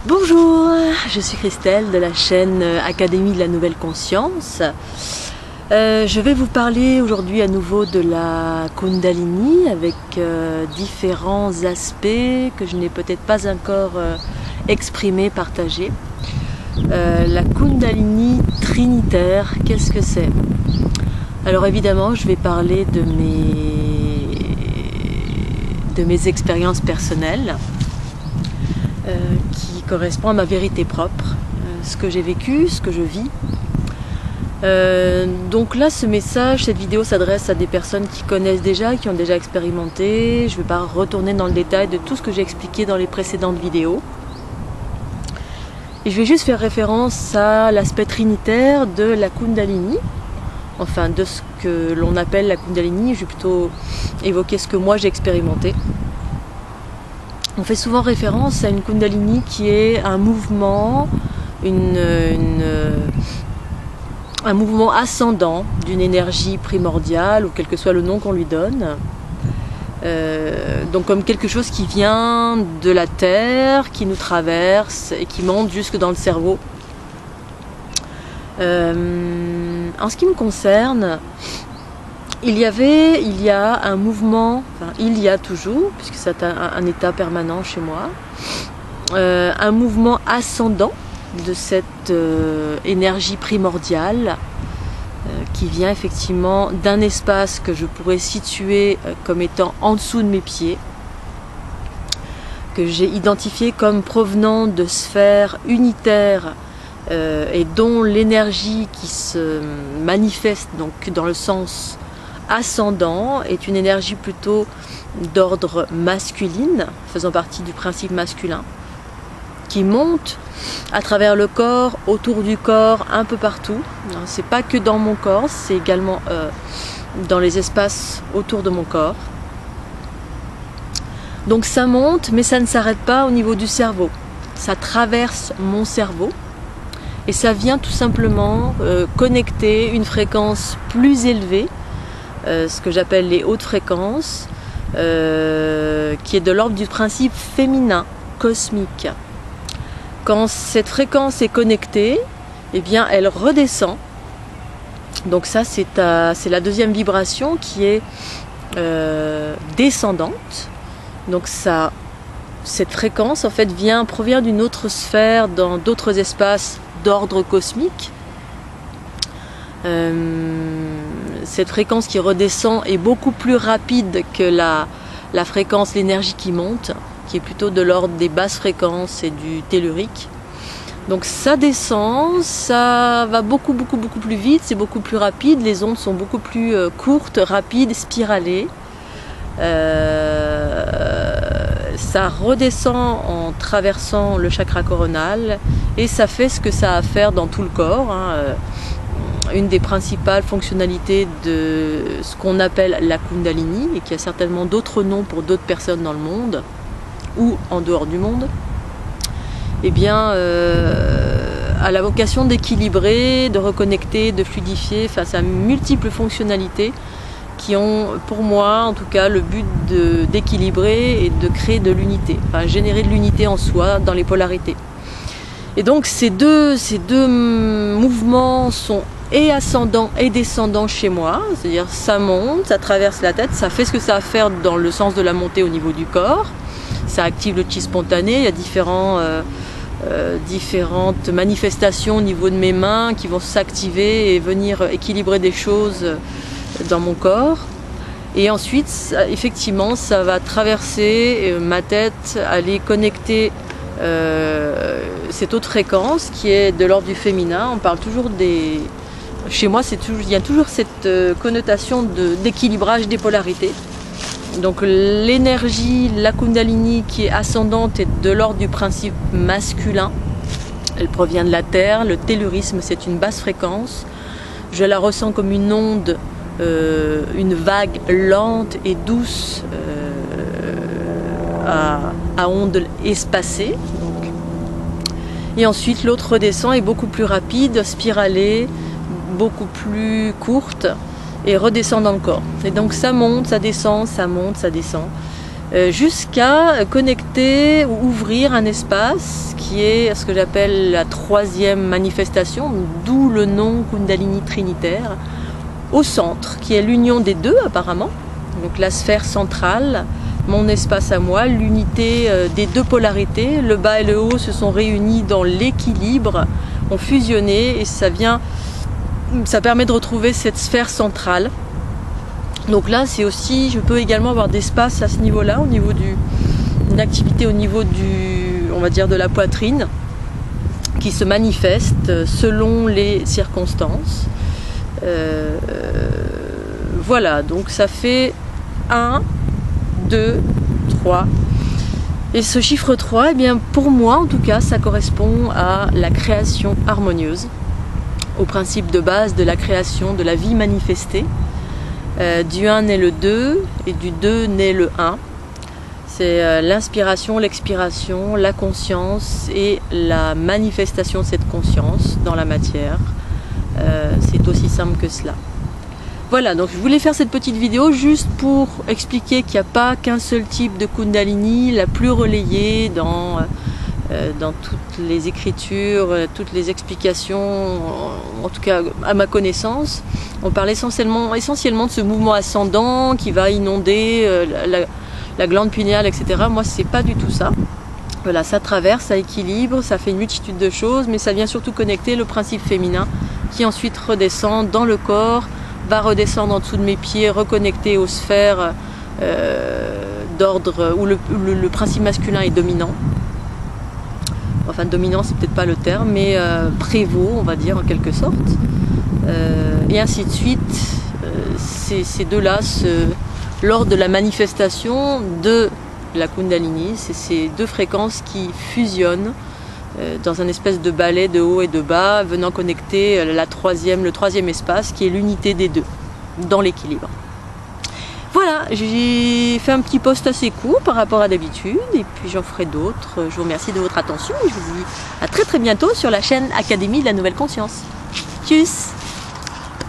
Bonjour, je suis Christelle de la chaîne Académie de la Nouvelle Conscience. Je vais vous parler aujourd'hui à nouveau de la Kundalini avec différents aspects que je n'ai peut-être pas encore exprimés, partagés. La Kundalini trinitaire, qu'est-ce que c'est? Alors évidemment, je vais parler de mes expériences personnelles qui correspondent à ma vérité propre, ce que j'ai vécu, ce que je vis. Donc là, ce message, cette vidéo s'adresse à des personnes qui connaissent déjà, qui ont déjà expérimenté. Je ne vais pas retourner dans le détail de tout ce que j'ai expliqué dans les précédentes vidéos. Et je vais juste faire référence à l'aspect trinitaire de la Kundalini, enfin de ce que l'on appelle la Kundalini. Je vais plutôt évoquer ce que moi j'ai expérimenté. On fait souvent référence à une Kundalini qui est un mouvement, un mouvement ascendant d'une énergie primordiale, ou quel que soit le nom qu'on lui donne. Donc comme quelque chose qui vient de la terre, qui nous traverse et qui monte jusque dans le cerveau. En ce qui me concerne, il y a un mouvement, enfin il y a toujours, puisque c'est un état permanent chez moi, un mouvement ascendant de cette énergie primordiale qui vient effectivement d'un espace que je pourrais situer comme étant en dessous de mes pieds, que j'ai identifié comme provenant de sphères unitaires et dont l'énergie qui se manifeste donc dans le sens ascendant est une énergie plutôt d'ordre masculine, faisant partie du principe masculin, qui monte à travers le corps, autour du corps, un peu partout. C'est pas que dans mon corps, c'est également dans les espaces autour de mon corps. Donc ça monte, mais ça ne s'arrête pas au niveau du cerveau. Ça traverse mon cerveau et ça vient tout simplement connecter une fréquence plus élevée, ce que j'appelle les hautes fréquences, qui est de l'ordre du principe féminin, cosmique. Quand cette fréquence est connectée, eh bien, elle redescend. Donc ça, c'est la deuxième vibration qui est descendante. Donc cette fréquence, en fait, provient d'une autre sphère, dans d'autres espaces d'ordre cosmique. Cette fréquence qui redescend est beaucoup plus rapide que la fréquence, l'énergie qui monte, qui est plutôt de l'ordre des basses fréquences et du tellurique. Donc ça descend, ça va beaucoup plus vite, c'est beaucoup plus rapide, les ondes sont beaucoup plus courtes, rapides, spiralées. Ça redescend en traversant le chakra coronal et ça fait ce que ça a à faire dans tout le corps. Une des principales fonctionnalités de ce qu'on appelle la Kundalini, et qui a certainement d'autres noms pour d'autres personnes dans le monde ou en dehors du monde, eh bien, a la vocation d'équilibrer, de reconnecter, de fluidifier, face à multiples fonctionnalités qui ont, pour moi en tout cas, le but d'équilibrer et de créer de l'unité, enfin générer de l'unité en soi dans les polarités. Et donc ces deux mouvements sont et ascendant et descendant chez moi, c'est-à-dire ça monte, ça traverse la tête, ça fait ce que ça a à faire dans le sens de la montée au niveau du corps, ça active le chi spontané, il y a différentes manifestations au niveau de mes mains qui vont s'activer et venir équilibrer des choses dans mon corps. Et ensuite, effectivement, ça va traverser ma tête, aller connecter cette autre fréquence qui est de l'ordre du féminin. On parle toujours des... Chez moi, il y a toujours cette connotation d'équilibrage des polarités. Donc l'énergie, la Kundalini qui est ascendante est de l'ordre du principe masculin. Elle provient de la terre, le tellurisme c'est une basse fréquence. Je la ressens comme une onde, une vague lente et douce à ondes espacées. Donc. Et ensuite l'autre redescend est beaucoup plus rapide, spiralée, beaucoup plus courte et redescend dans le corps. Et donc ça monte, ça descend, ça monte, ça descend. jusqu'à connecter ou ouvrir un espace qui est ce que j'appelle la troisième manifestation, d'où le nom Kundalini trinitaire, au centre, qui est l'union des deux apparemment, donc la sphère centrale, mon espace à moi, l'unité des deux polarités, le bas et le haut se sont réunis dans l'équilibre, ont fusionné et ça permet de retrouver cette sphère centrale. Donc là, c'est aussi, je peux également avoir d'espace à ce niveau-là, au niveau une activité au niveau on va dire de la poitrine, qui se manifeste selon les circonstances. Voilà, donc ça fait 1, 2, 3. Et ce chiffre 3, eh bien, pour moi en tout cas, ça correspond à la création harmonieuse, au principe de base de la création, de la vie manifestée. Du 1 naît le 2 et du 2 naît le 1. C'est l'inspiration, l'expiration, la conscience et la manifestation de cette conscience dans la matière. C'est aussi simple que cela. Voilà, donc je voulais faire cette petite vidéo juste pour expliquer qu'il n'y a pas qu'un seul type de Kundalini, la plus relayée dans toutes les écritures, toutes les explications, en tout cas à ma connaissance. On parle essentiellement de ce mouvement ascendant qui va inonder la glande pinéale, etc. Moi, c'est pas du tout ça. Voilà, ça traverse, ça équilibre, ça fait une multitude de choses, mais ça vient surtout connecter le principe féminin qui ensuite redescend dans le corps, va redescendre en dessous de mes pieds, reconnecter aux sphères d'ordre où le principe masculin est dominant. Enfin, dominant, c'est peut-être pas le terme, mais prévaut, on va dire, en quelque sorte. Et ainsi de suite. Ces deux-là, lors de la manifestation de la Kundalini, c'est ces deux fréquences qui fusionnent dans un espèce de balai de haut et de bas, venant connecter le troisième espace, qui est l'unité des deux, dans l'équilibre. Voilà, j'ai fait un petit post assez court par rapport à d'habitude, et puis j'en ferai d'autres. Je vous remercie de votre attention, et je vous dis à très bientôt sur la chaîne Académie de la Nouvelle Conscience. Tchuss!